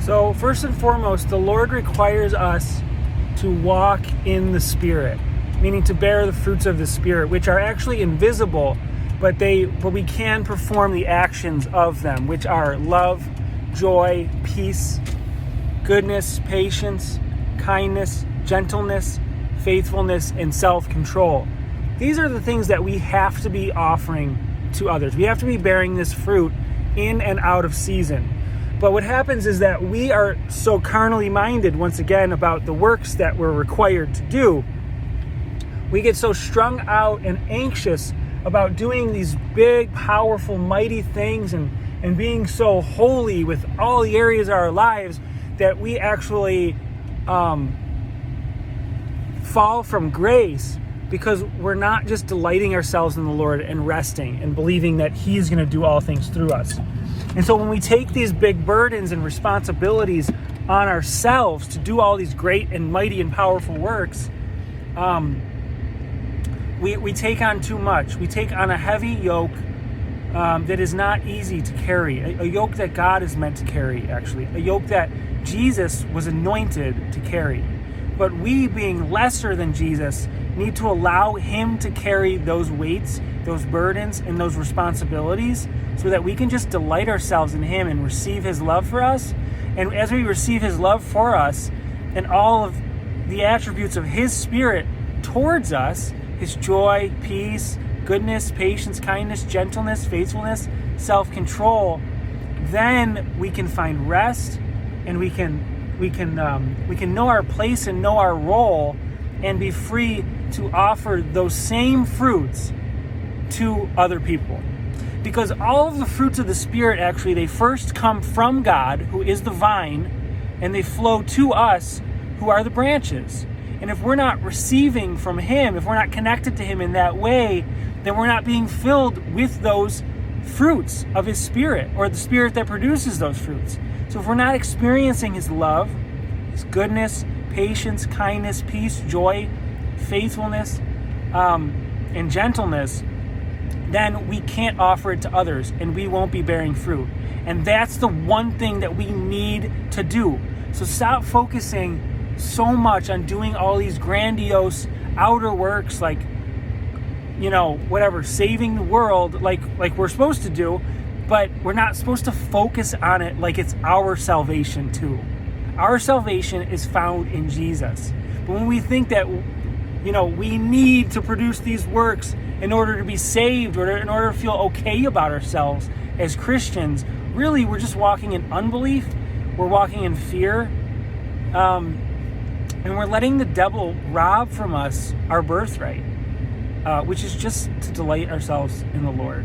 So first and foremost, the Lord requires us to walk in the Spirit, meaning to bear the fruits of the Spirit, which are actually invisible, but we can perform the actions of them, which are love, joy, peace, goodness, patience, kindness, gentleness, faithfulness, and self-control. These are the things that we have to be offering to others. We have to be bearing this fruit in and out of season. But what happens is that we are so carnally minded, once again, about the works that we're required to do. We get so strung out and anxious about doing these big, powerful, mighty things and being so holy with all the areas of our lives that we actually fall from grace, because we're not just delighting ourselves in the Lord and resting and believing that He's going to do all things through us. And so when we take these big burdens and responsibilities on ourselves to do all these great and mighty and powerful works, we take on too much. We take on a heavy yoke that is not easy to carry, a yoke that God is meant to carry, actually, a yoke that Jesus was anointed to carry. But we, being lesser than Jesus, need to allow Him to carry those weights, those burdens, and those responsibilities, so that we can just delight ourselves in Him and receive His love for us. And as we receive His love for us and all of the attributes of His Spirit towards us, His joy, peace, goodness, patience, kindness, gentleness, faithfulness, self-control, then we can find rest, and we can know our place and know our role, and be free to offer those same fruits to other people. Because all of the fruits of the Spirit, actually, they first come from God, who is the vine, and they flow to us, who are the branches. And if we're not receiving from Him, if we're not connected to Him in that way, then we're not being filled with those fruits of His Spirit, or the Spirit that produces those fruits. So if we're not experiencing His love, His goodness, patience, kindness, peace, joy, faithfulness, and gentleness, then we can't offer it to others, and we won't be bearing fruit. And that's the one thing that we need to do. So stop focusing so much on doing all these grandiose outer works, like, saving the world, like we're supposed to do, but we're not supposed to focus on it like it's our salvation too. Our salvation is found in Jesus. But when we think that, we need to produce these works in order to be saved, or in order to feel okay about ourselves as Christians, really we're just walking in unbelief, we're walking in fear, and we're letting the devil rob from us our birthright, which is just to delight ourselves in the Lord.